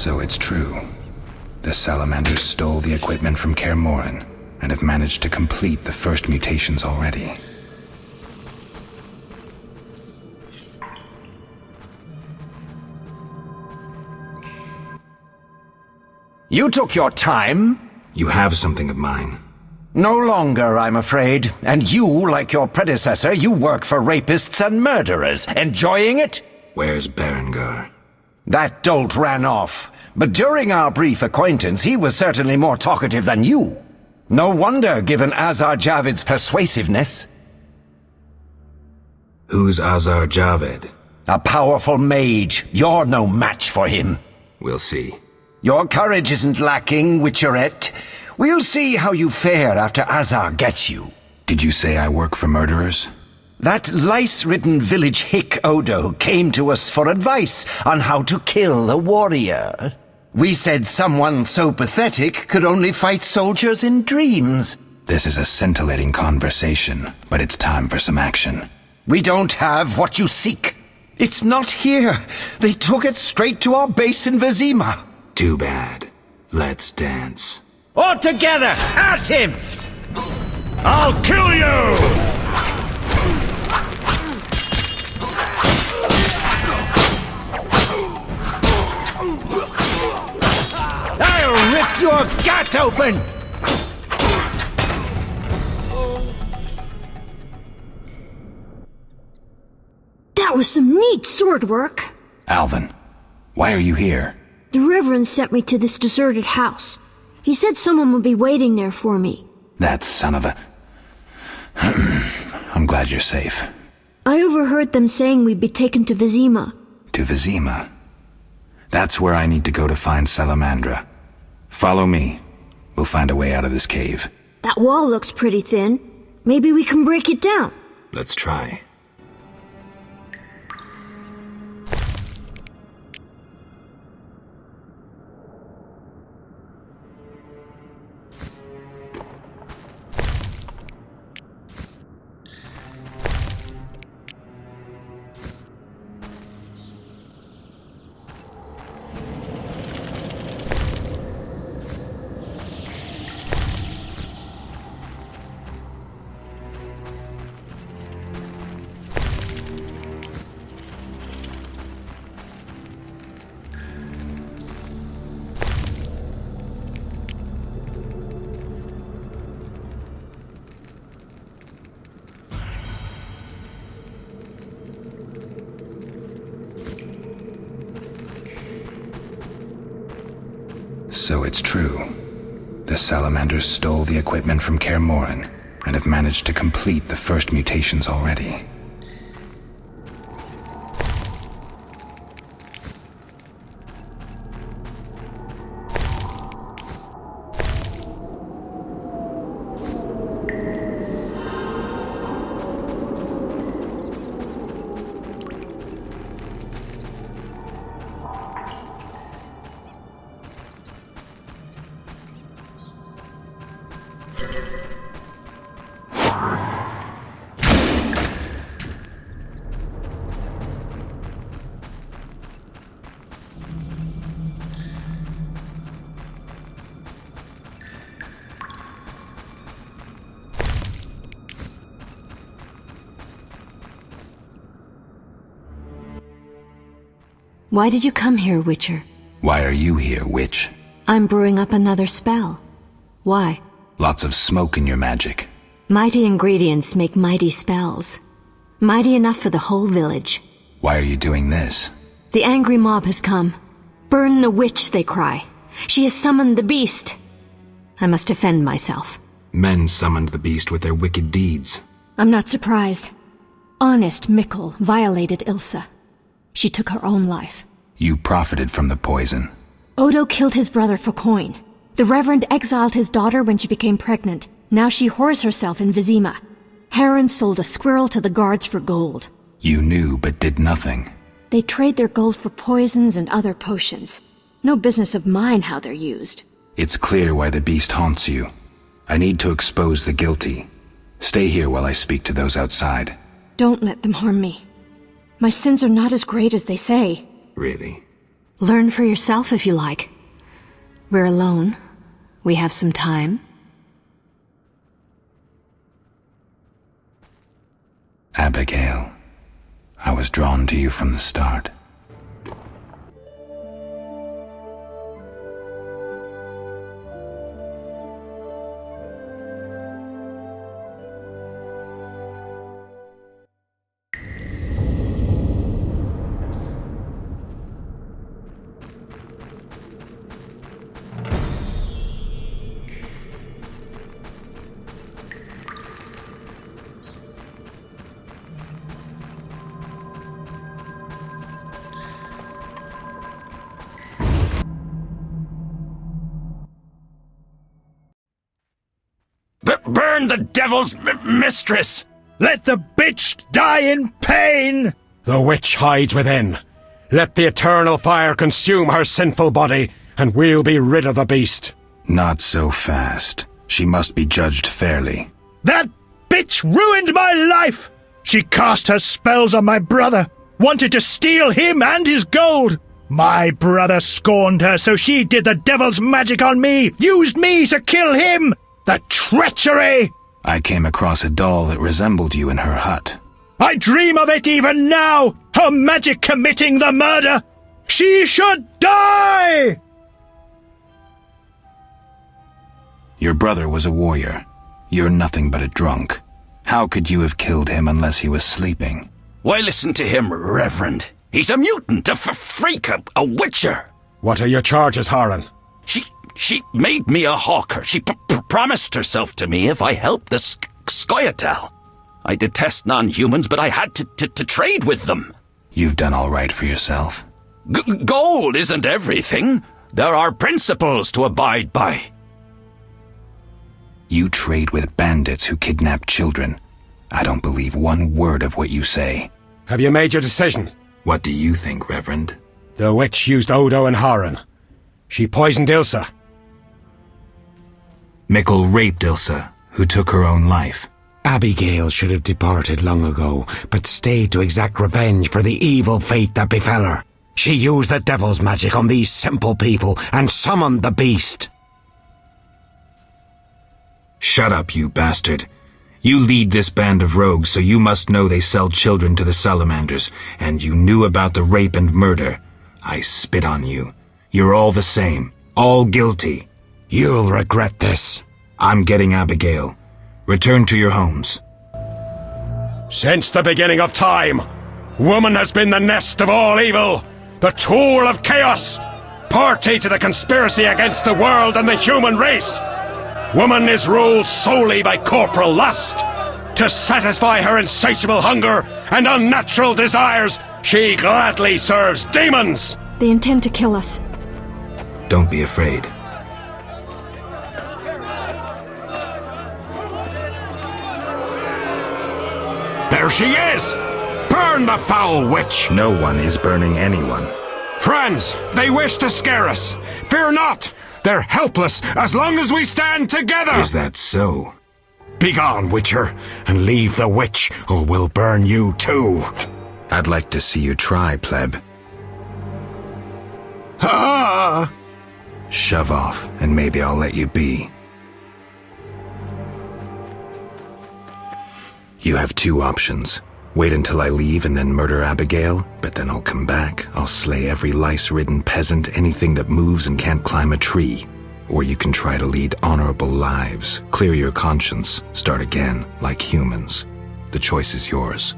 So it's true. The Salamanders stole the equipment from Kaer Morhen and have managed to complete the first mutations already. You took your time. You have something of mine. No longer, I'm afraid. And you, like your predecessor, you work for rapists and murderers. Enjoying it? Where's Berengar? That dolt ran off. But during our brief acquaintance, he was certainly more talkative than you. No wonder, given Azar Javed's persuasiveness. Who's Azar Javed? A powerful mage. You're no match for him. We'll see. Your courage isn't lacking, Witcherette. We'll see how you fare after Azar gets you. Did you say I work for murderers? That lice-ridden village hick Odo came to us for advice on how to kill a warrior. We said someone so pathetic could only fight soldiers in dreams. This is a scintillating conversation, but it's time for some action. We don't have what you seek. It's not here. They took it straight to our base in Vizima. Too bad. Let's dance. All together, at him! I'll kill you! I'll rip your gut open! That was some neat sword work. Alvin, why are you here? The Reverend sent me to this deserted house. He said someone would be waiting there for me. That son of a... I'm glad you're safe. I overheard them saying we'd be taken to Vizima. To Vizima? That's where I need to go to find Salamandra. Follow me. We'll find a way out of this cave. That wall looks pretty thin. Maybe we can break it down. Let's try. So it's true. The Salamanders stole the equipment from Kaer Morhen and have managed to complete the first mutations already. Why did you come here, Witcher? Why are you here, witch? I'm brewing up another spell. Why? Lots of smoke in your magic. Mighty ingredients make mighty spells. Mighty enough for the whole village. Why are you doing this? The angry mob has come. Burn the witch, they cry. She has summoned the beast. I must defend myself. Men summoned the beast with their wicked deeds. I'm not surprised. Honest Mikkel violated Ilsa. She took her own life. You profited from the poison. Odo killed his brother for coin. The Reverend exiled his daughter when she became pregnant. Now she whores herself in Vizima. Heron sold a squirrel to the guards for gold. You knew but did nothing. They trade their gold for poisons and other potions. No business of mine how they're used. It's clear why the beast haunts you. I need to expose the guilty. Stay here while I speak to those outside. Don't let them harm me. My sins are not as great as they say. Really? Learn for yourself if you like. We're alone. We have some time. Abigail, I was drawn to you from the start. Burn the devil's mistress! Let the bitch die in pain! The witch hides within. Let the eternal fire consume her sinful body, and we'll be rid of the beast. Not so fast. She must be judged fairly. That bitch ruined my life! She cast her spells on my brother, wanted to steal him and his gold. My brother scorned her, so she did the devil's magic on me, used me to kill him! The treachery! I came across a doll that resembled you in her hut. I dream of it even now! Her magic committing the murder! She should die! Your brother was a warrior. You're nothing but a drunk. How could you have killed him unless he was sleeping? Why listen to him, Reverend? He's a mutant, a freak, a witcher. What are your charges, Haran? She made me a hawker. She promised herself to me if I helped the Skoyatel. I detest non-humans, but I had to trade with them. You've done all right for yourself. Gold isn't everything. There are principles to abide by. You trade with bandits who kidnap children. I don't believe one word of what you say. Have you made your decision? What do you think, Reverend? The witch used Odo and Haran. She poisoned Ilsa. Mikkel raped Ilsa, who took her own life. Abigail should have departed long ago, but stayed to exact revenge for the evil fate that befell her. She used the devil's magic on these simple people and summoned the beast. Shut up, you bastard. You lead this band of rogues, so you must know they sell children to the Salamanders, and you knew about the rape and murder. I spit on you. You're all the same. All guilty. You'll regret this. I'm getting Abigail. Return to your homes. Since the beginning of time, woman has been the nest of all evil, the tool of chaos, party to the conspiracy against the world and the human race. Woman is ruled solely by corporal lust. To satisfy her insatiable hunger and unnatural desires, she gladly serves demons. They intend to kill us. Don't be afraid. There she is! Burn the foul witch! No one is burning anyone. Friends, they wish to scare us. Fear not! They're helpless as long as we stand together! Is that so? Begone, witcher, and leave the witch, or we'll burn you too. I'd like to see you try, pleb. Ah! Shove off, and maybe I'll let you be. You have two options. Wait until I leave and then murder Abigail, but then I'll come back. I'll slay every lice-ridden peasant, anything that moves and can't climb a tree. Or you can try to lead honorable lives, clear your conscience, start again, like humans. The choice is yours.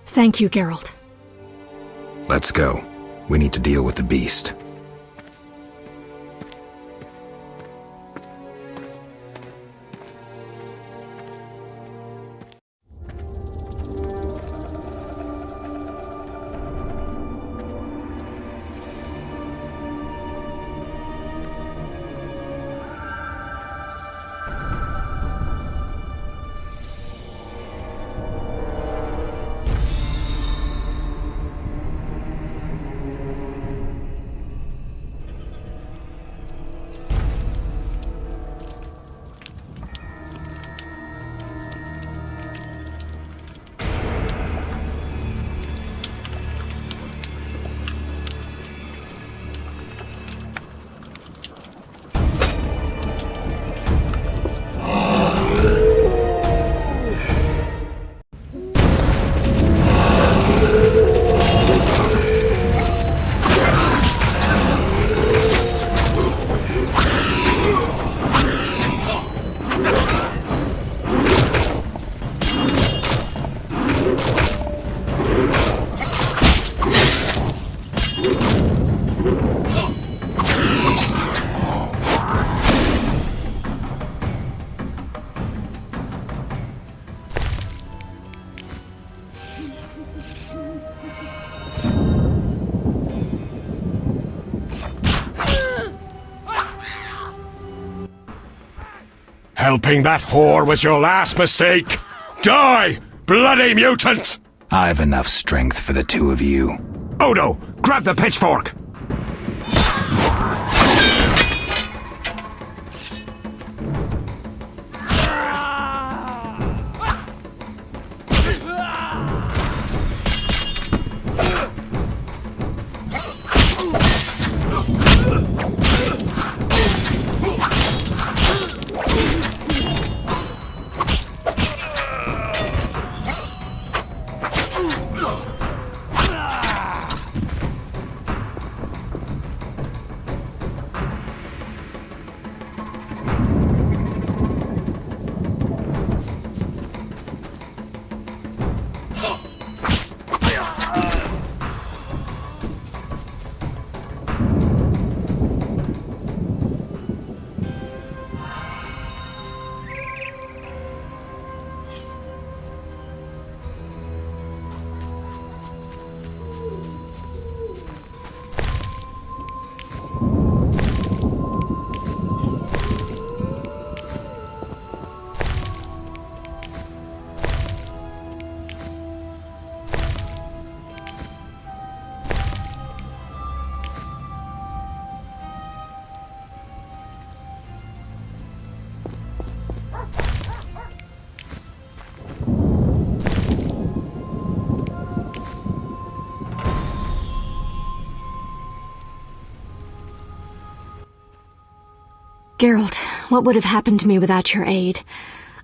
Thank you, Geralt. Let's go. We need to deal with the beast. Helping that whore was your last mistake. Die, bloody mutant! I've enough strength for the two of you. Odo, grab the pitchfork! Geralt, what would have happened to me without your aid?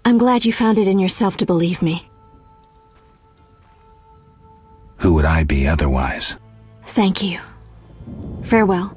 I'm glad you found it in yourself to believe me. Who would I be otherwise? Thank you. Farewell.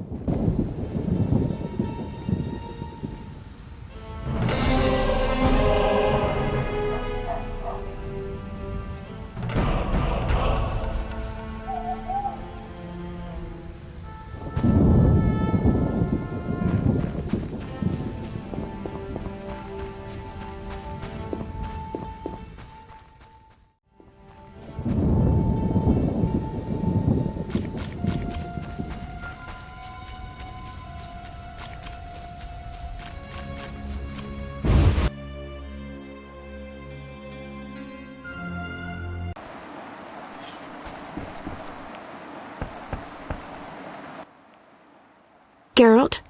Geralt,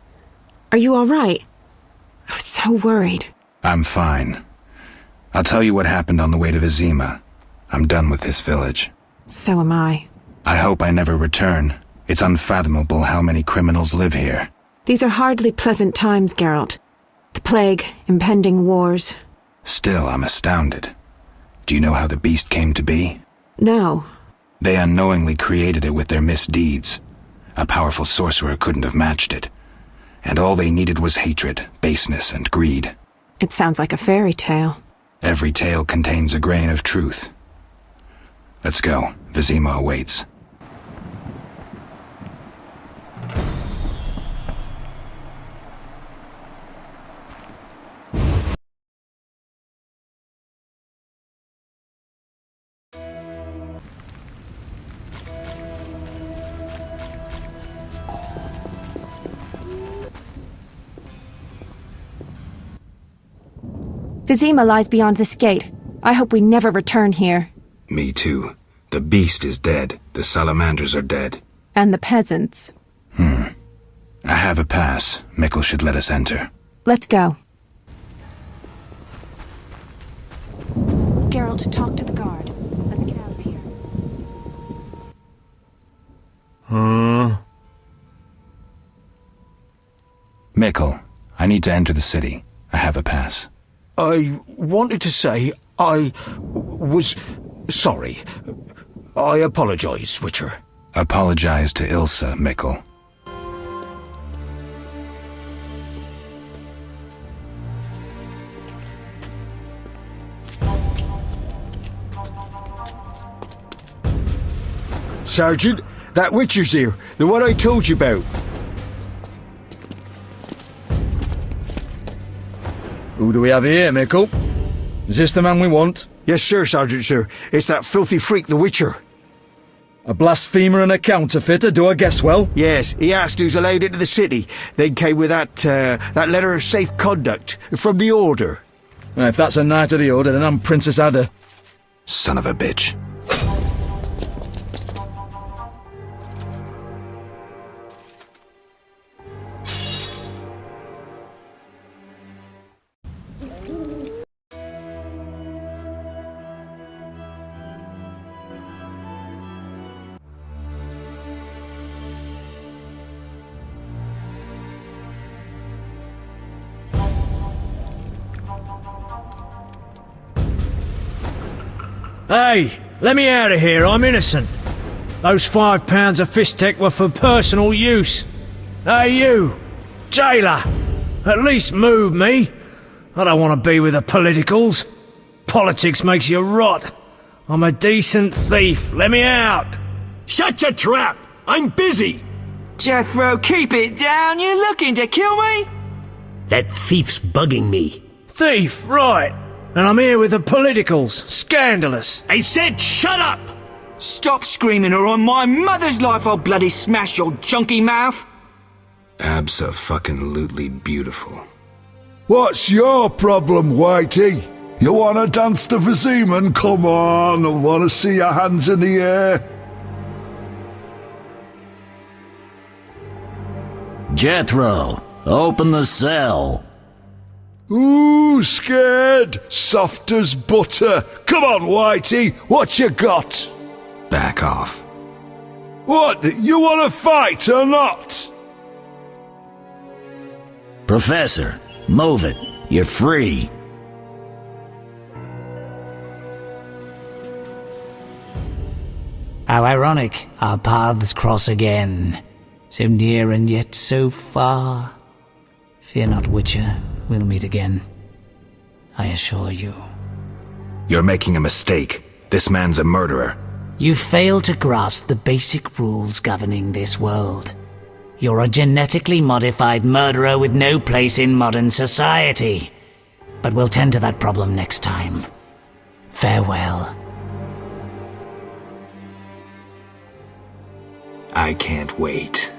are you all right? I was so worried. I'm fine. I'll tell you what happened on the way to Vizima. I'm done with this village. So am I. I hope I never return. It's unfathomable how many criminals live here. These are hardly pleasant times, Geralt. The plague, impending wars. Still, I'm astounded. Do you know how the beast came to be? No. They unknowingly created it with their misdeeds. A powerful sorcerer couldn't have matched it. And all they needed was hatred, baseness, and greed. It sounds like a fairy tale. Every tale contains a grain of truth. Let's go. Vizima awaits. Vizima lies beyond this gate. I hope we never return here. Me too. The beast is dead. The salamanders are dead. And the peasants. I have a pass. Mikkel should let us enter. Let's go. Geralt, talk to the guard. Let's get out of here. Mikkel, I need to enter the city. I have a pass. I wanted to say I was sorry. I apologize, Witcher. Apologize to Ilsa, Mikkel. Sergeant, that Witcher's here. The one I told you about. Who do we have here, Mikkel? Is this the man we want? Yes, sir, Sergeant, sir. It's that filthy freak, the Witcher. A blasphemer and a counterfeiter, do I guess well? Yes, he asked who's allowed into the city. Then came with that letter of safe conduct from the Order. Well, if that's a Knight of the Order, then I'm Princess Ada. Son of a bitch. Hey, let me out of here, I'm innocent. Those £5 of fist-tech were for personal use. Hey you, jailer, at least move me. I don't want to be with the politicals. Politics makes you rot. I'm a decent thief, let me out. Shut your trap! I'm busy! Jethro, keep it down, you're looking to kill me? That thief's bugging me. Thief, right. And I'm here with the politicals. Scandalous. I said shut up! Stop screaming or on my mother's life I'll bloody smash your junky mouth! Abso-fucking-lutely beautiful. What's your problem, Whitey? You wanna dance to Vizima? Come on, I wanna see your hands in the air. Jethro, open the cell. Ooh, scared? Soft as butter. Come on, Whitey, what you got? Back off. What, you wanna fight or not? Professor, move it. You're free. How ironic, our paths cross again. So near and yet so far. Fear not, Witcher, we'll meet again. I assure you. You're making a mistake. This man's a murderer. You fail to grasp the basic rules governing this world. You're a genetically modified murderer with no place in modern society. But we'll tend to that problem next time. Farewell. I can't wait.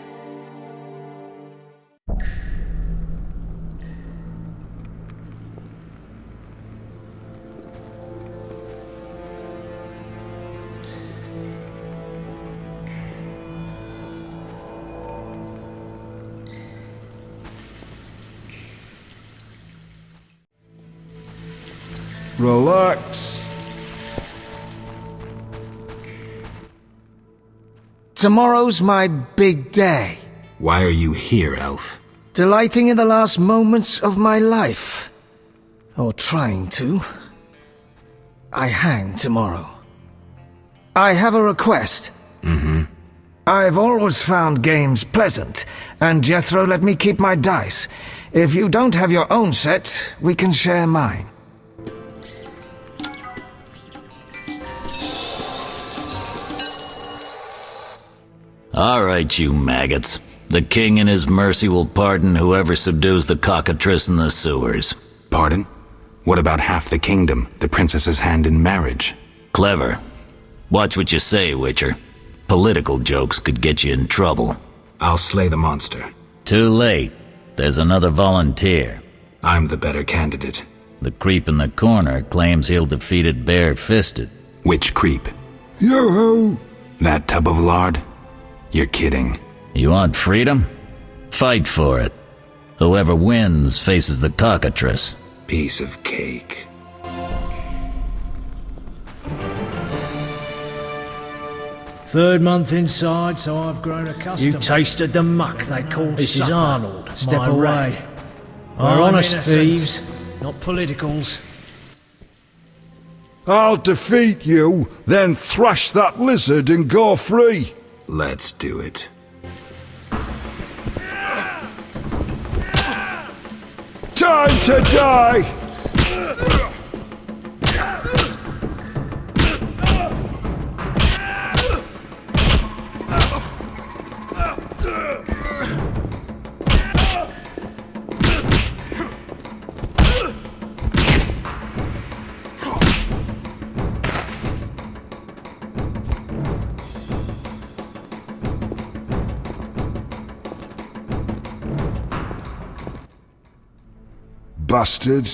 Relax. Tomorrow's my big day. Why are you here, Elf? Delighting in the last moments of my life. Or trying to. I hang tomorrow. I have a request. I've always found games pleasant, and Jethro let me keep my dice. If you don't have your own set, we can share mine. All right, you maggots. The king in his mercy will pardon whoever subdues the cockatrice in the sewers. Pardon? What about half the kingdom, the princess's hand in marriage? Clever. Watch what you say, Witcher. Political jokes could get you in trouble. I'll slay the monster. Too late. There's another volunteer. I'm the better candidate. The creep in the corner claims he'll defeat it bare-fisted. Which creep? Yo-ho! That tub of lard? You're kidding. You want freedom? Fight for it. Whoever wins faces the cockatrice. Piece of cake. Third month inside, so I've grown accustomed. You tasted the muck they call This supper. Is Arnold. Step away. Rat. We're honest thieves, not politicals. I'll defeat you, then thrash that lizard and go free. Let's do it. Time to die! bastard.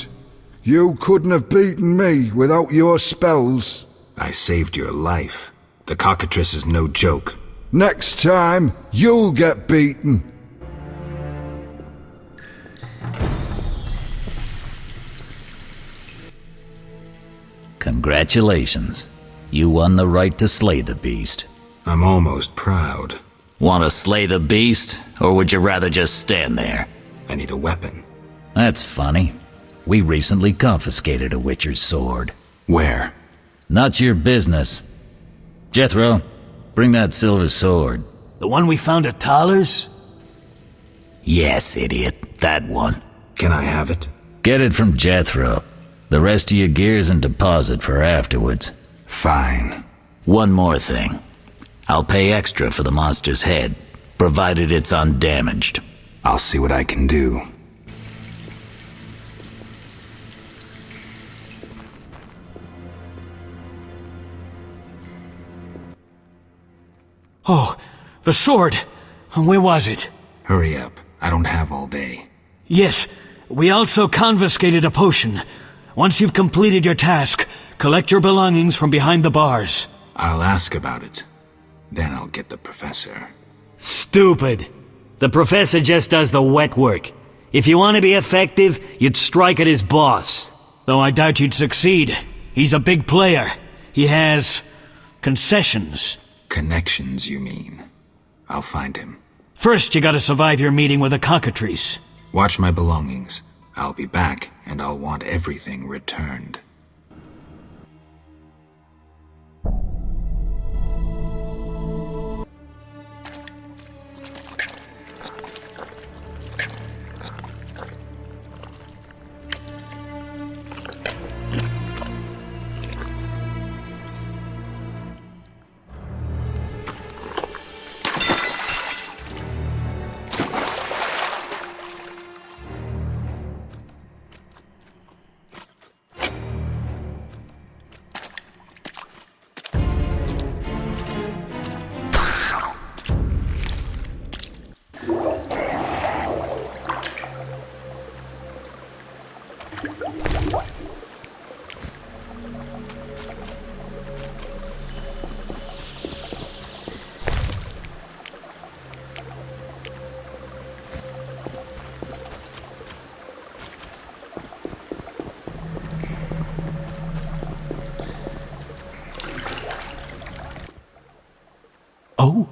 You couldn't have beaten me without your spells. I saved your life. The cockatrice is no joke. Next time, you'll get beaten. Congratulations. You won the right to slay the beast. I'm almost proud. Want to slay the beast, or would you rather just stand there? I need a weapon. That's funny. We recently confiscated a witcher's sword. Where? Not your business. Jethro, bring that silver sword. The one we found at Thaler's? Yes, idiot. That one. Can I have it? Get it from Jethro. The rest of your gear's in deposit for afterwards. Fine. One more thing. I'll pay extra for the monster's head, provided it's undamaged. I'll see what I can do. Oh, the sword. Where was it? Hurry up. I don't have all day. Yes, we also confiscated a potion. Once you've completed your task, collect your belongings from behind the bars. I'll ask about it. Then I'll get the professor. Stupid. The professor just does the wet work. If you want to be effective, you'd strike at his boss. Though I doubt you'd succeed. He's a big player. He has concessions. Connections, you mean? I'll find him. First, you gotta survive your meeting with the cockatrice. Watch my belongings. I'll be back, and I'll want everything returned. Oh,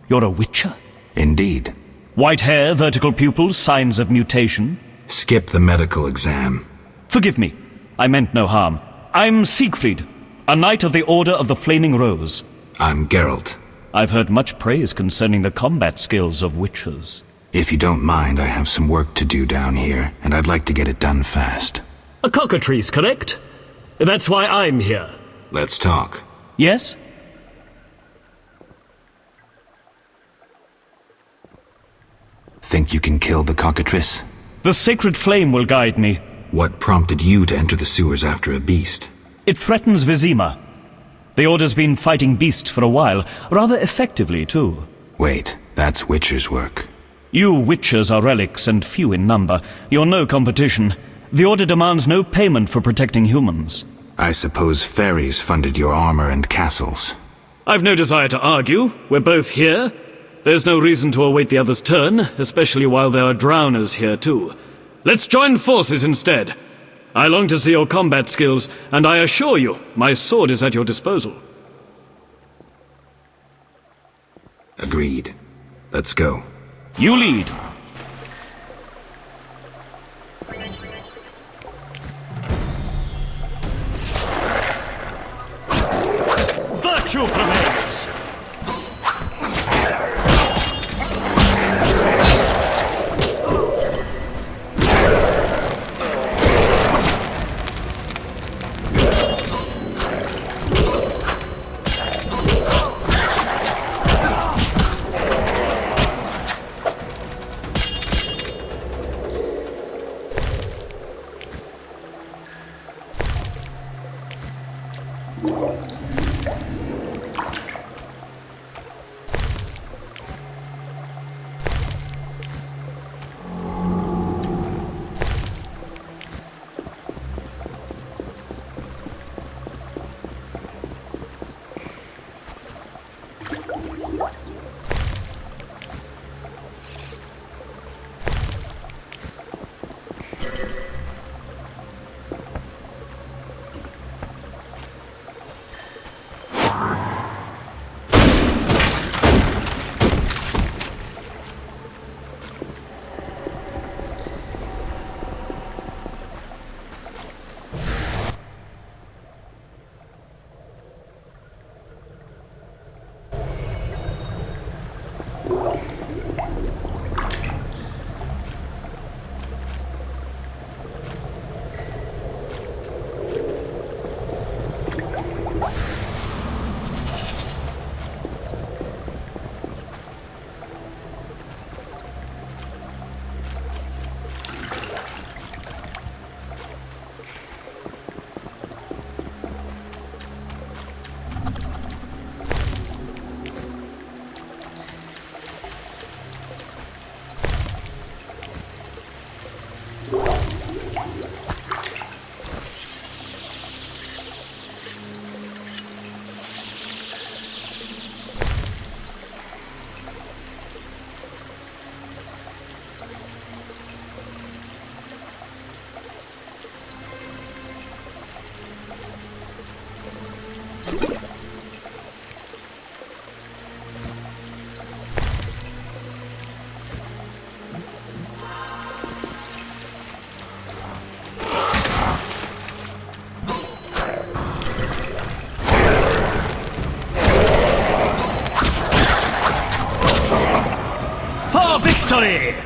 you're a witcher? Indeed. White hair, vertical pupils, signs of mutation? Skip the medical exam. Forgive me. I meant no harm. I'm Siegfried, a knight of the Order of the Flaming Rose. I'm Geralt. I've heard much praise concerning the combat skills of witchers. If you don't mind, I have some work to do down here, and I'd like to get it done fast. A cockatrice, correct? That's why I'm here. Let's talk. Yes? Think you can kill the cockatrice? The sacred flame will guide me. What prompted you to enter the sewers after a beast? It threatens Vizima. The Order's been fighting beasts for a while, rather effectively, too. Wait, that's Witcher's work. You witchers are relics and few in number. You're no competition. The Order demands no payment for protecting humans. I suppose fairies funded your armor and castles. I've no desire to argue. We're both here. There's no reason to await the other's turn, especially while there are drowners here too. Let's join forces instead. I long to see your combat skills, and I assure you, my sword is at your disposal. Agreed. Let's go. You lead. Virtue prevails! victory!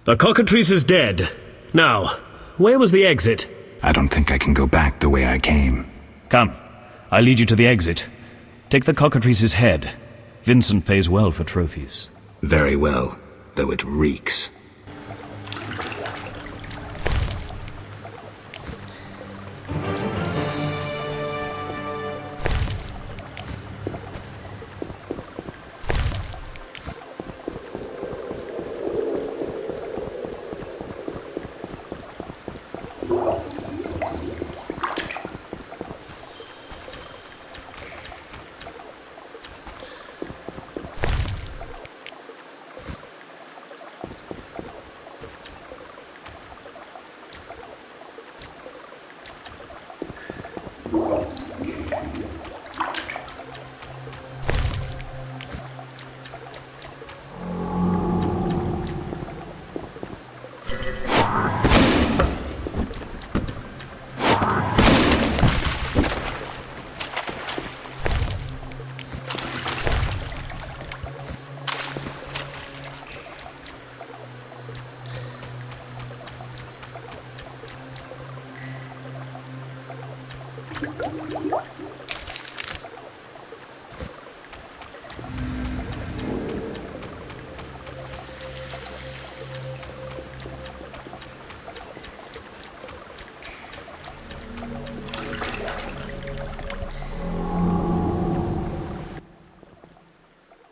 The cockatrice is dead. Now, where was the exit? I don't think I can go back the way I came. Come, I'll lead you to the exit. Take the cockatrice's head. Vincent pays well for trophies. Very well, though it reeks.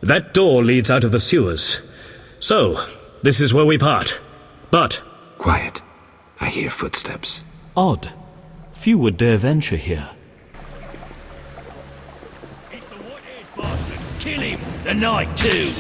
That door leads out of the sewers. So, this is where we part. But... Quiet. I hear footsteps. Odd. Few would dare venture here. It's the white-haired bastard. Kill him. The night, too.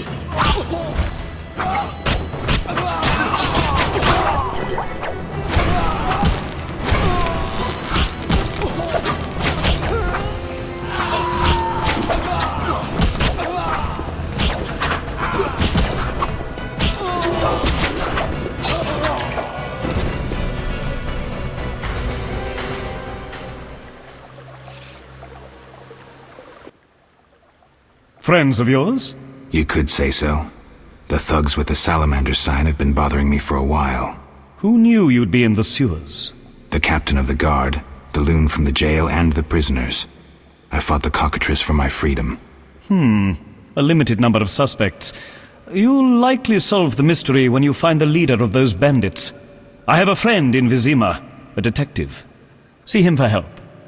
Friends of yours? You could say so. The thugs with the salamander sign have been bothering me for a while. Who knew you'd be in the sewers? The captain of the guard, the loon from the jail, and the prisoners. I fought the cockatrice for my freedom. A limited number of suspects. You'll likely solve the mystery when you find the leader of those bandits. I have a friend in Vizima, a detective. See him for help.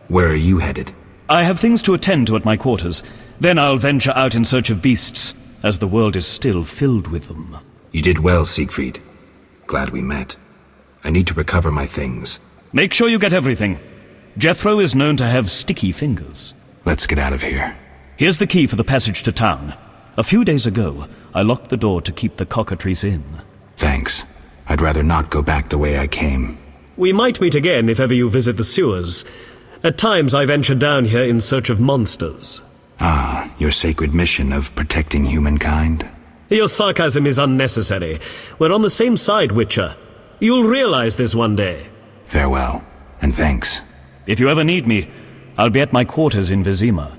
Where are you headed? I have things to attend to at my quarters. Then I'll venture out in search of beasts, as the world is still filled with them. You did well, Siegfried. Glad we met. I need to recover my things. Make sure you get everything. Jethro is known to have sticky fingers. Let's get out of here. Here's the key for the passage to town. A few days ago, I locked the door to keep the cockatrice in. Thanks. I'd rather not go back the way I came. We might meet again if ever you visit the sewers. At times I venture down here in search of monsters. Ah, your sacred mission of protecting humankind? Your sarcasm is unnecessary. We're on the same side, Witcher. You'll realize this one day. Farewell, and thanks. If you ever need me, I'll be at my quarters in Vizima.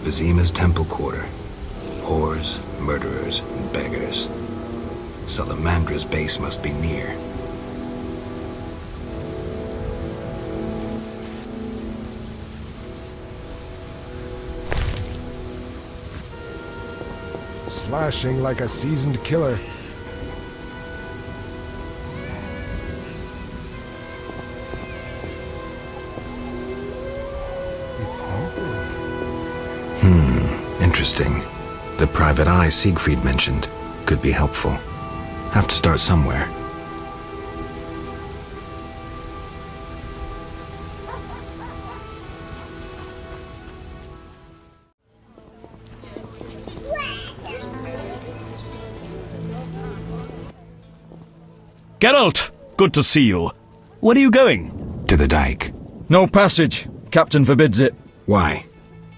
Vizima's temple quarter. Whores, murderers, and beggars. Salamandra's base must be near. Slashing like a seasoned killer. It's not Interesting. The private eye Siegfried mentioned could be helpful. Have to start somewhere. Geralt! Good to see you. Where are you going? To the dike. No passage. Captain forbids it. Why?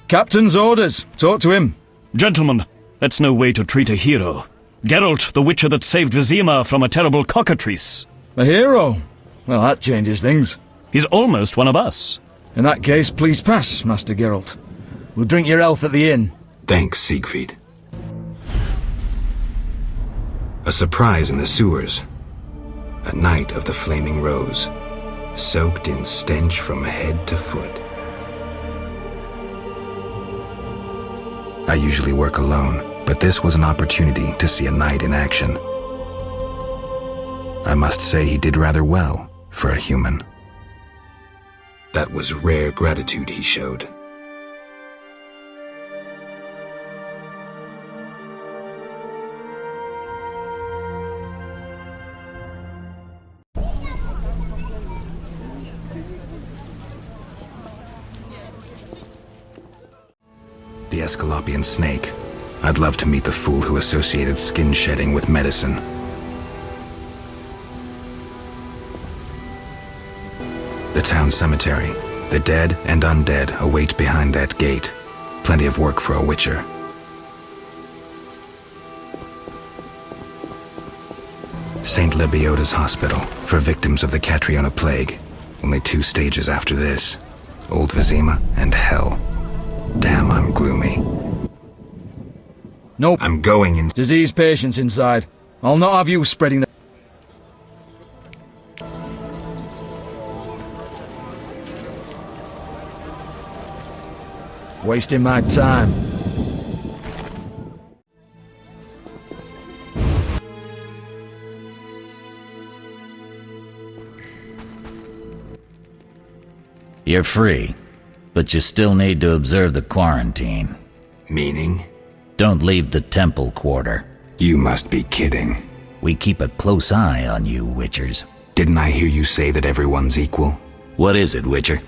Captain's orders. Talk to him. Gentlemen, that's no way to treat a hero. Geralt, the witcher that saved Vizima from a terrible cockatrice. A hero? Well, that changes things. He's almost one of us. In that case, please pass, Master Geralt. We'll drink your health at the inn. Thanks, Siegfried. A surprise in the sewers. A night of the Flaming Rose, soaked in stench from head to foot. I usually work alone, but this was an opportunity to see a knight in action. I must say he did rather well for a human. That was rare gratitude he showed. The Escalopian snake. I'd love to meet the fool who associated skin shedding with medicine. The town cemetery. The dead and undead await behind that gate. Plenty of work for a witcher. St. Lebioda's hospital for victims of the Catriona plague. Only 2 stages after this. Old Vizima and hell. Damn, I'm gloomy. Nope. I'm going in. Disease patients inside. I'll not have you spreading the... Wasting my time. You're free, but you still need to observe the quarantine. Meaning? Don't leave the temple quarter. You must be kidding. We keep a close eye on you, Witchers. Didn't I hear you say that everyone's equal? What is it, Witcher?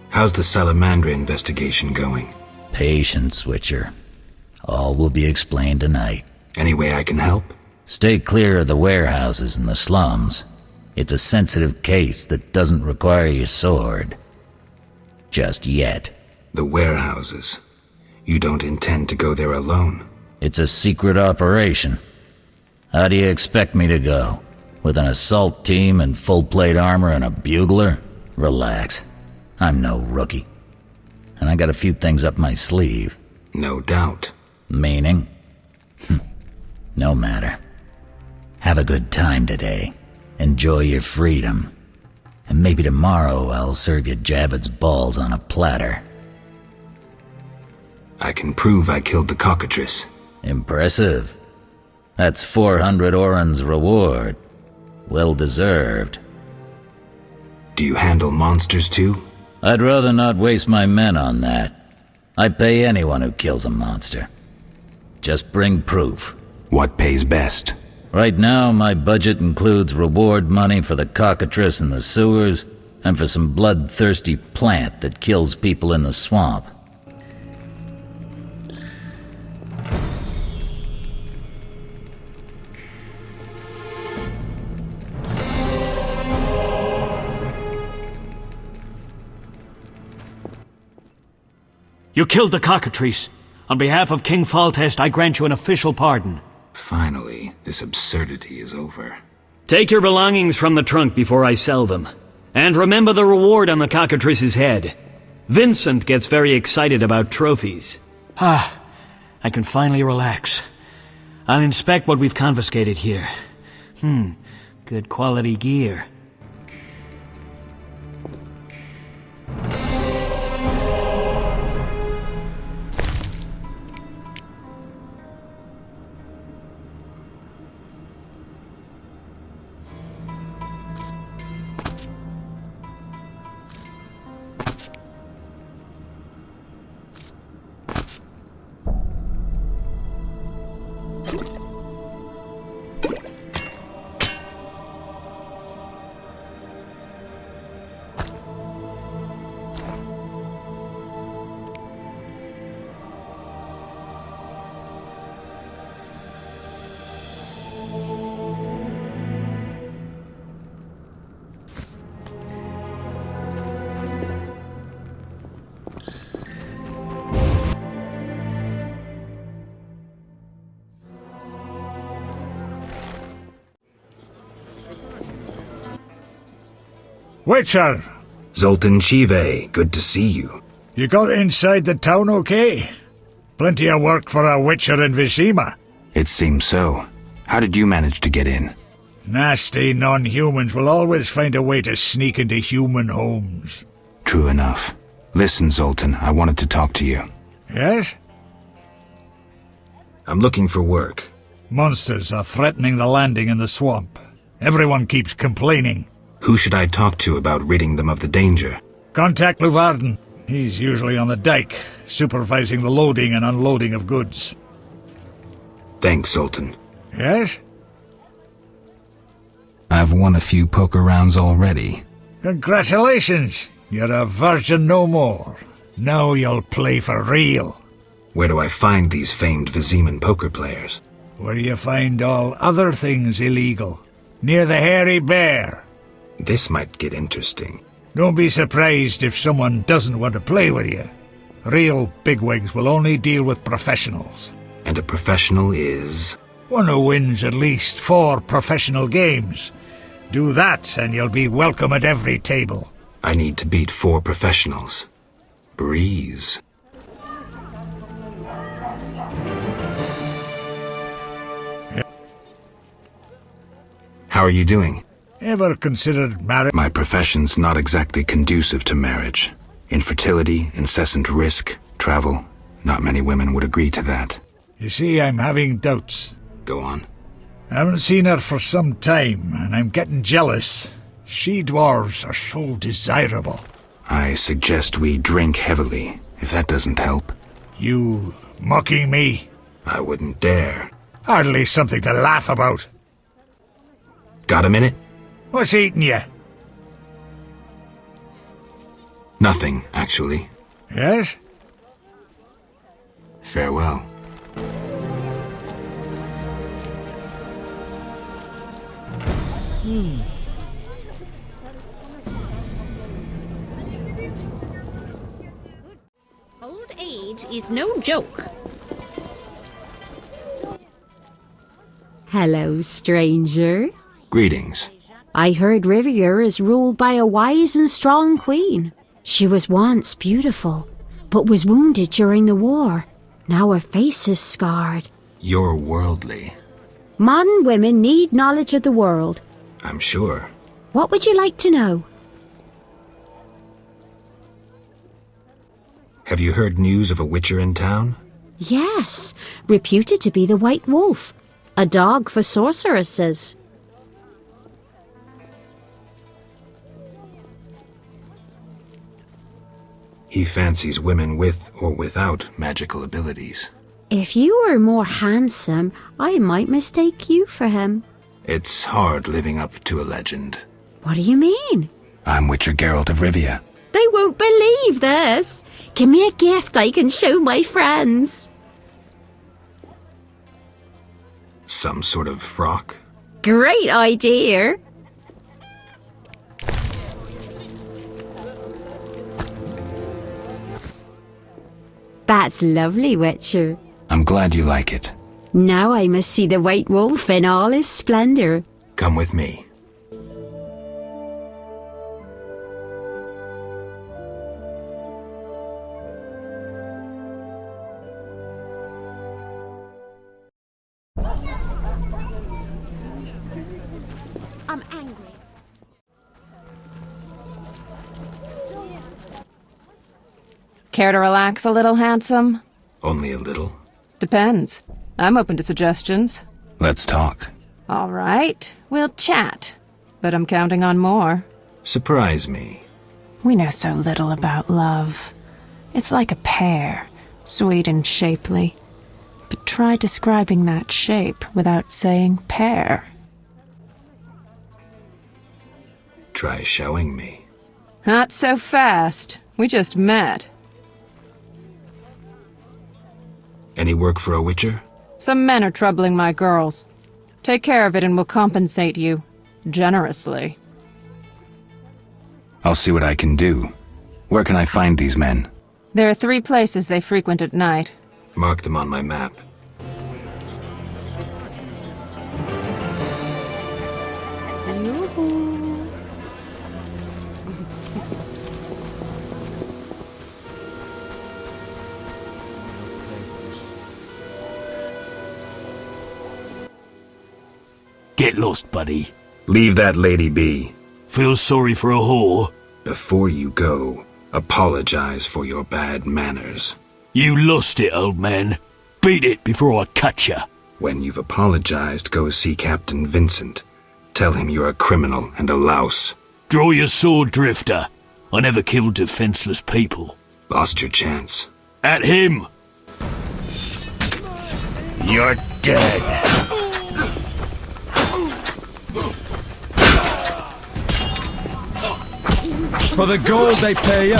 How's the Salamandra investigation going? Patience, Witcher. All will be explained tonight. Any way I can help? Stay clear of the warehouses and the slums. It's a sensitive case that doesn't require your sword. Just yet. The warehouses. You don't intend to go there alone? It's a secret operation. How do you expect me to go? With an assault team and full-plate armor and a bugler? Relax. I'm no rookie. And I got a few things up my sleeve. No doubt. Meaning? No matter. Have a good time today. Enjoy your freedom. And maybe tomorrow I'll serve you Javed's balls on a platter. I can prove I killed the cockatrice. Impressive. That's 400 Oren's reward. Well deserved. Do you handle monsters too? I'd rather not waste my men on that. I pay anyone who kills a monster. Just bring proof. What pays best? Right now, my budget includes reward money for the cockatrice in the sewers, and for some bloodthirsty plant that kills people in the swamp. You killed the cockatrice. On behalf of King Faltest, I grant you an official pardon. Finally, this absurdity is over. Take your belongings from the trunk before I sell them. And remember the reward on the cockatrice's head. Vincent gets very excited about trophies. I can finally relax. I'll inspect what we've confiscated here. Good quality gear. Witcher! Zoltan Chive, good to see you. You got inside the town okay? Plenty of work for a witcher in Vizima. It seems so. How did you manage to get in? Nasty non-humans will always find a way to sneak into human homes. True enough. Listen, Zoltan, I wanted to talk to you. Yes? I'm looking for work. Monsters are threatening the landing in the swamp. Everyone keeps complaining. Who should I talk to about ridding them of the danger? Contact Luvarden. He's usually on the dike, supervising the loading and unloading of goods. Thanks, Zoltan. Yes? I've won a few poker rounds already. Congratulations! You're a virgin no more. Now you'll play for real. Where do I find these famed Viziman poker players? Where you find all other things illegal. Near the Hairy Bear. This might get interesting. Don't be surprised if someone doesn't want to play with you. Real bigwigs will only deal with professionals. And a professional is? One who wins at least 4 professional games. Do that and you'll be welcome at every table. I need to beat 4 professionals. Breeze. How are you doing? Ever considered marriage? My profession's not exactly conducive to marriage. Infertility, incessant risk, travel. Not many women would agree to that. You see, I'm having doubts. Go on. I haven't seen her for some time, and I'm getting jealous. She-dwarves are so desirable. I suggest we drink heavily, if that doesn't help. You mocking me? I wouldn't dare. Hardly something to laugh about. Got a minute? What's eating you? Nothing, actually. Yes? Farewell. Old age is no joke. Hello, stranger. Greetings. I heard Rivia is ruled by a wise and strong queen. She was once beautiful, but was wounded during the war. Now her face is scarred. You're worldly. Modern women need knowledge of the world. I'm sure. What would you like to know? Have you heard news of a witcher in town? Yes, reputed to be the White Wolf. A dog for sorceresses. He fancies women with or without magical abilities. If you were more handsome, I might mistake you for him. It's hard living up to a legend. What do you mean? I'm Witcher Geralt of Rivia. They won't believe this. Give me a gift I can show my friends. Some sort of frock? Great idea. That's lovely, Witcher. I'm glad you like it. Now I must see the White Wolf in all his splendor. Come with me. I'm angry. Care to relax a little, handsome? Only a little. Depends. I'm open to suggestions. Let's talk. All right, we'll chat. But I'm counting on more. Surprise me. We know so little about love. It's like a pear, sweet and shapely. But try describing that shape without saying pear. Try showing me. Not so fast. We just met. Any work for a witcher? Some men are troubling my girls. Take care of it and we'll compensate you. Generously. I'll see what I can do. Where can I find these men? There are 3 places they frequent at night. Mark them on my map. Get lost, buddy. Leave that lady be. Feel sorry for a whore? Before you go, apologize for your bad manners. You lost it, old man. Beat it before I cut ya. When you've apologized, go see Captain Vincent. Tell him you're a criminal and a louse. Draw your sword, Drifter. I never killed defenseless people. Lost your chance. At him! You're dead. For the gold they pay you.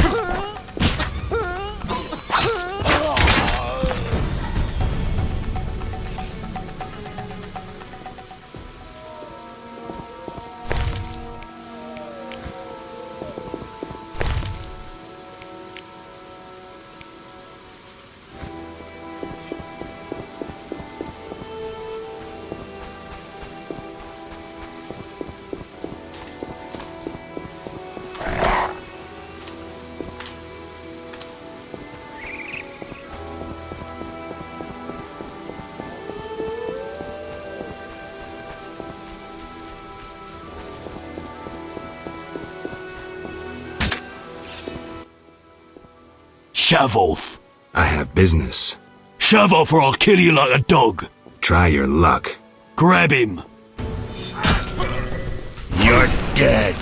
Shove off. I have business. Shove off or I'll kill you like a dog. Try your luck. Grab him. You're dead.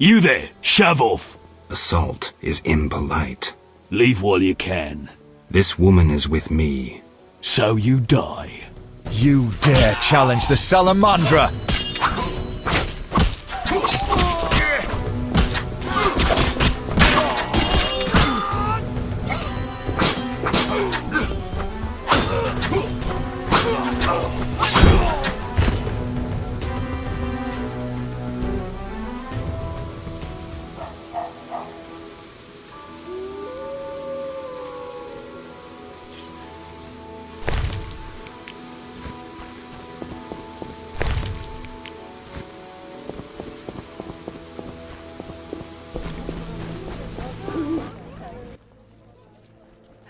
You there, shove off. Assault is impolite. Leave while you can. This woman is with me. So you die. You dare challenge the Salamandra!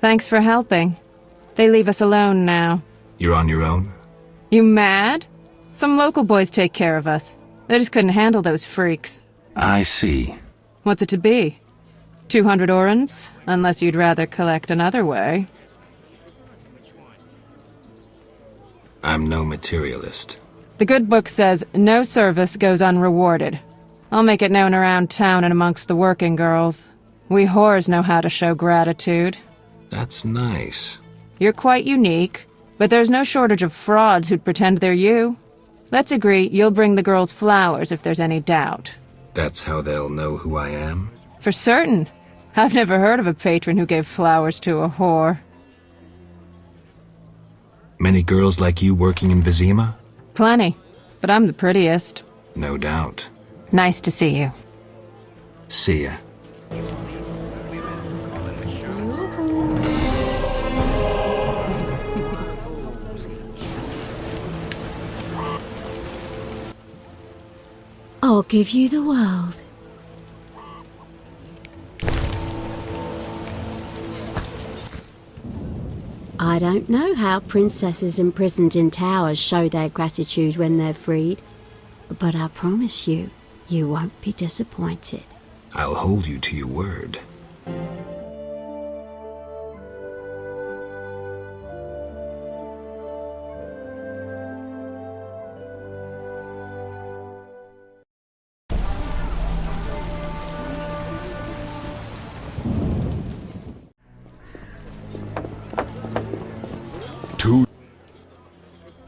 Thanks for helping. They leave us alone now. You're on your own? You mad? Some local boys take care of us. They just couldn't handle those freaks. I see. What's it to be? 200 orens? Unless you'd rather collect another way. I'm no materialist. The good book says no service goes unrewarded. I'll make it known around town and amongst the working girls. We whores know how to show gratitude. That's nice. You're quite unique, but there's no shortage of frauds who'd pretend they're you. Let's agree you'll bring the girls flowers if there's any doubt. That's how they'll know who I am? For certain. I've never heard of a patron who gave flowers to a whore. Many girls like you working in Vizima? Plenty, but I'm the prettiest. No doubt. Nice to see you. See ya. I'll give you the world. I don't know how princesses imprisoned in towers show their gratitude when they're freed, but I promise you, you won't be disappointed. I'll hold you to your word.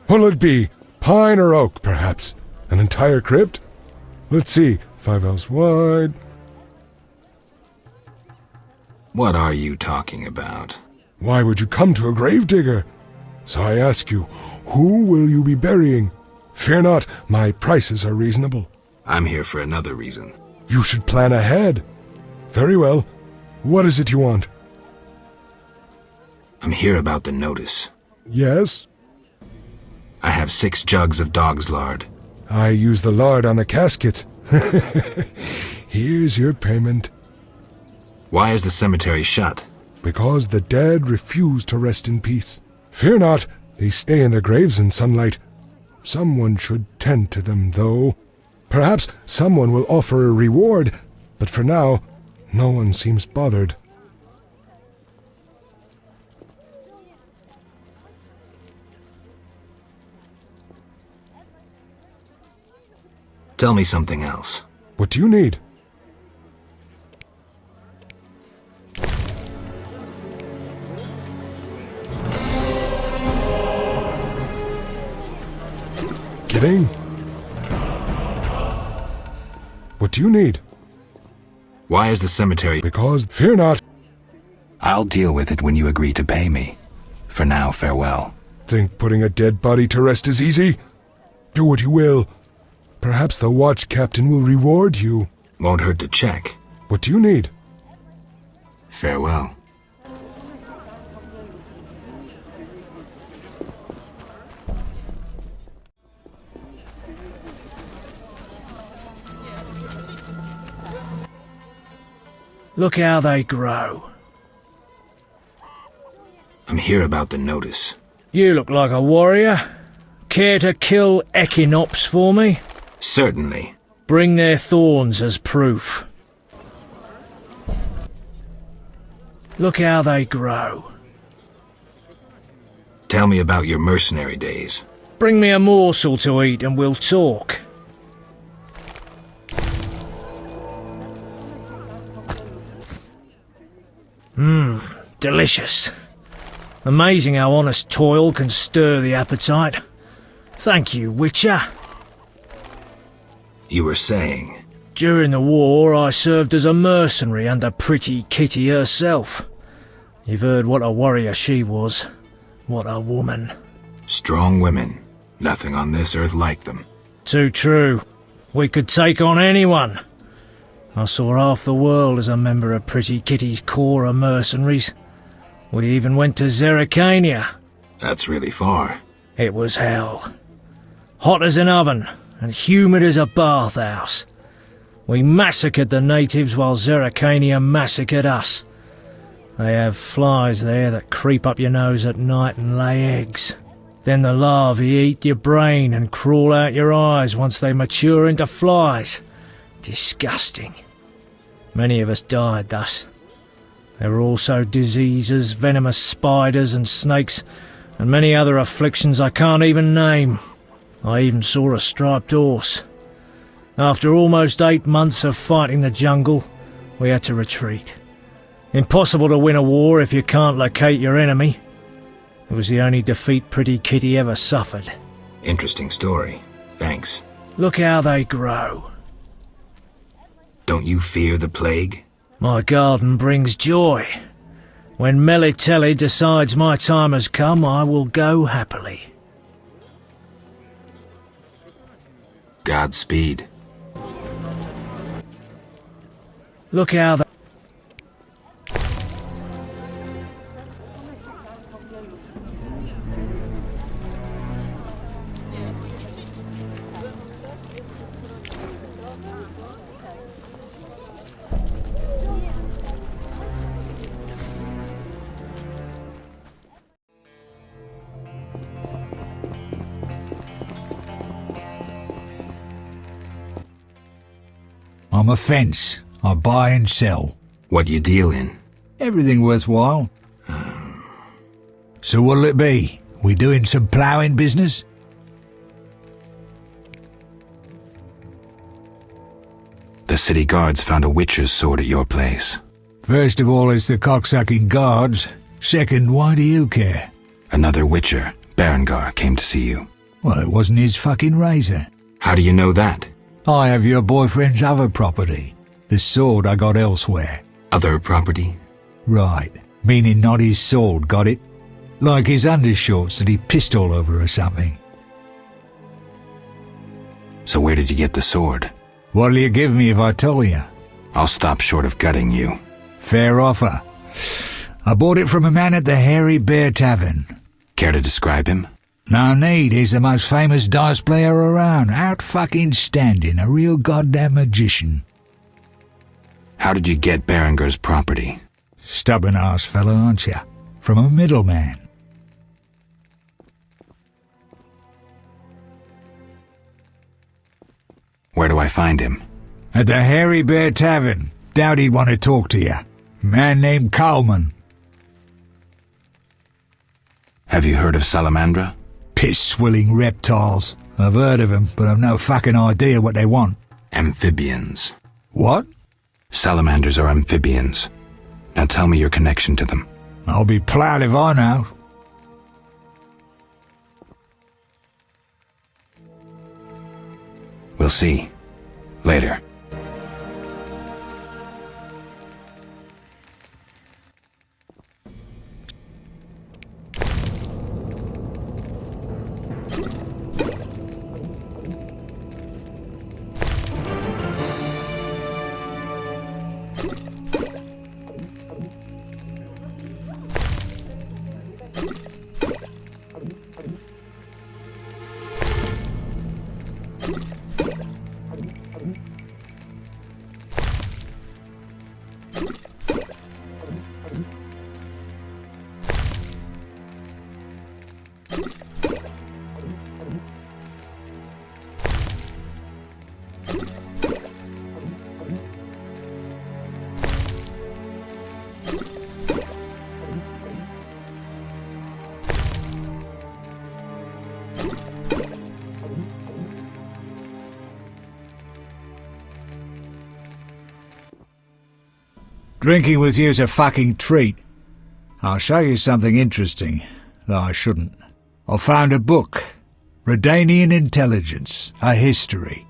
What'll it be? Pine or oak, perhaps? An entire crypt? Let's see. 5 ells wide. What are you talking about? Why would you come to a gravedigger? So I ask you, who will you be burying? Fear not, my prices are reasonable. I'm here for another reason. You should plan ahead. Very well. What is it you want? I'm here about the notice. Yes? I have 6 jugs of dog's lard. I use the lard on the casket. Here's your payment. Why is the cemetery shut? Because the dead refuse to rest in peace. Fear not, they stay in their graves in sunlight. Someone should tend to them, though. Perhaps someone will offer a reward, but for now, no one seems bothered. Tell me something else. What do you need? Getting? What do you need? Why is the cemetery? Because, fear not. I'll deal with it when you agree to pay me. For now, farewell. Think putting a dead body to rest is easy? Do what you will. Perhaps the watch captain will reward you. Won't hurt to check. What do you need? Farewell. Look how they grow. I'm here about the notice. You look like a warrior. Care to kill Echinops for me? Certainly. Bring their thorns as proof. Look how they grow. Tell me about your mercenary days. Bring me a morsel to eat and we'll talk. Delicious. Amazing how honest toil can stir the appetite. Thank you, Witcher. You were saying? During the war, I served as a mercenary under Pretty Kitty herself. You've heard what a warrior she was. What a woman. Strong women. Nothing on this earth like them. Too true. We could take on anyone. I saw half the world as a member of Pretty Kitty's corps of mercenaries. We even went to Zerrikania. That's really far. It was hell. Hot as an oven, and humid as a bathhouse. We massacred the natives while Zerrikania massacred us. They have flies there that creep up your nose at night and lay eggs. Then the larvae eat your brain and crawl out your eyes once they mature into flies. Disgusting. Many of us died thus. There were also diseases, venomous spiders and snakes, and many other afflictions I can't even name. I even saw a striped horse. After almost 8 months of fighting the jungle, we had to retreat. Impossible to win a war if you can't locate your enemy. It was the only defeat Pretty Kitty ever suffered. Interesting story. Thanks. Look how they grow. Don't you fear the plague? My garden brings joy. When Melitelli decides my time has come, I will go happily. Godspeed. Look how they... I'm a fence. I buy and sell. What you deal in? Everything worthwhile. So what'll it be? We doing some ploughing business? The city guards found a witcher's sword at your place. First of all, it's the cocksucking guards. Second, why do you care? Another witcher, Berengar, came to see you. Well, it wasn't his fucking razor. How do you know that? I have your boyfriend's other property. The sword I got elsewhere. Other property? Right. Meaning not his sword, got it? Like his undershorts that he pissed all over or something. So where did you get the sword? What'll you give me if I tell you? I'll stop short of gutting you. Fair offer. I bought it from a man at the Hairy Bear Tavern. Care to describe him? No need, he's the most famous dice player around. Out fucking standing, a real goddamn magician. How did you get Berengar's property? Stubborn-ass fellow, aren't you? From a middleman. Where do I find him? At the Hairy Bear Tavern. Doubt he'd want to talk to you. Man named Coleman. Have you heard of Salamandra? Piss-swilling reptiles. I've heard of them, but I've no fucking idea what they want. Amphibians. What? Salamanders are amphibians. Now tell me your connection to them. I'll be proud if I know. We'll see. Later. Drinking with you's a fucking treat. I'll show you something interesting, though I shouldn't. I found a book. Redanian Intelligence, a history.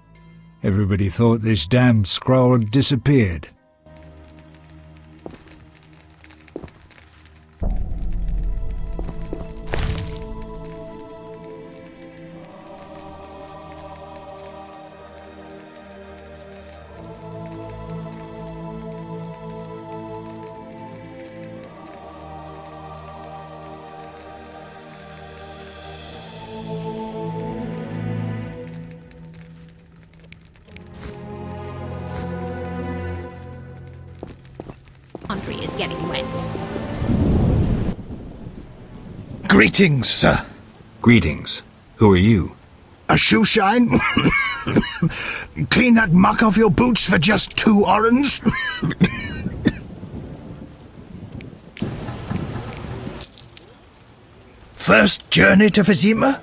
Everybody thought this damn scroll had disappeared. Country is getting wet. Greetings, sir. Greetings. Who are you? A shoe shine? Clean that muck off your boots for just 2 orens? First journey to Vizima?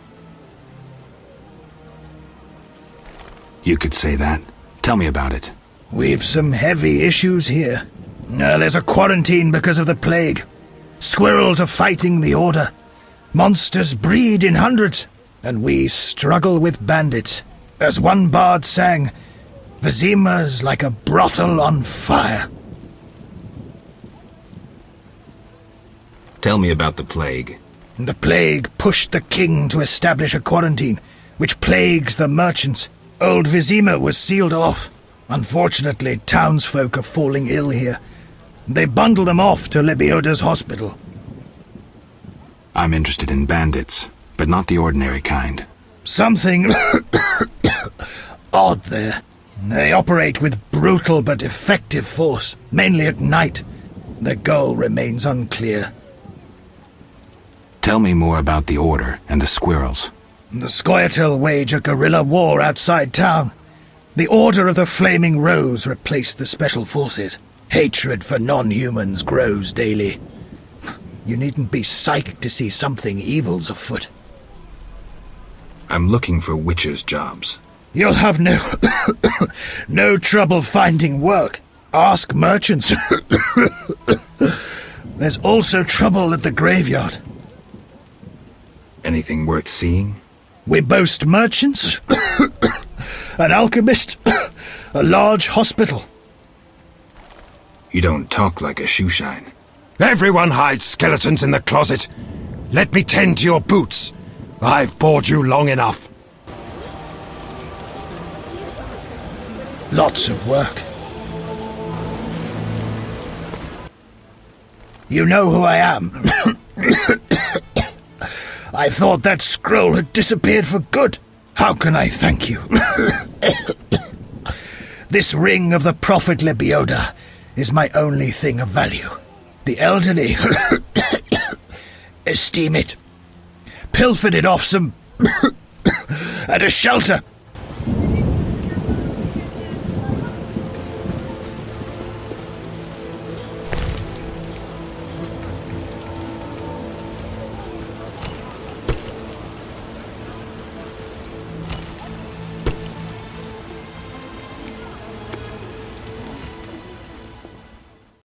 You could say that. Tell me about it. We've some heavy issues here. There's a quarantine because of the plague. Squirrels are fighting the Order. Monsters breed in hundreds, and we struggle with bandits. As one bard sang, Vizima's like a brothel on fire. Tell me about the plague. The plague pushed the king to establish a quarantine, which plagues the merchants. Old Vizima was sealed off. Unfortunately, townsfolk are falling ill here. They bundle them off to Lebioda's hospital. I'm interested in bandits, but not the ordinary kind. Something odd there. They operate with brutal but effective force, mainly at night. Their goal remains unclear. Tell me more about the Order and the squirrels. The Scoia'tael wage a guerrilla war outside town. The Order of the Flaming Rose replaced the Special Forces. Hatred for non-humans grows daily. You needn't be psychic to see something evil's afoot. I'm looking for witches' jobs. You'll have no trouble finding work. Ask merchants. There's also trouble at the graveyard. Anything worth seeing? We boast merchants, an alchemist, a large hospital. You don't talk like a shoeshine. Everyone hides skeletons in the closet. Let me tend to your boots. I've bored you long enough. Lots of work. You know who I am. I thought that scroll had disappeared for good. How can I thank you? This ring of the prophet Lebioda is my only thing of value. The elderly esteem it. Pilfered it off some at a shelter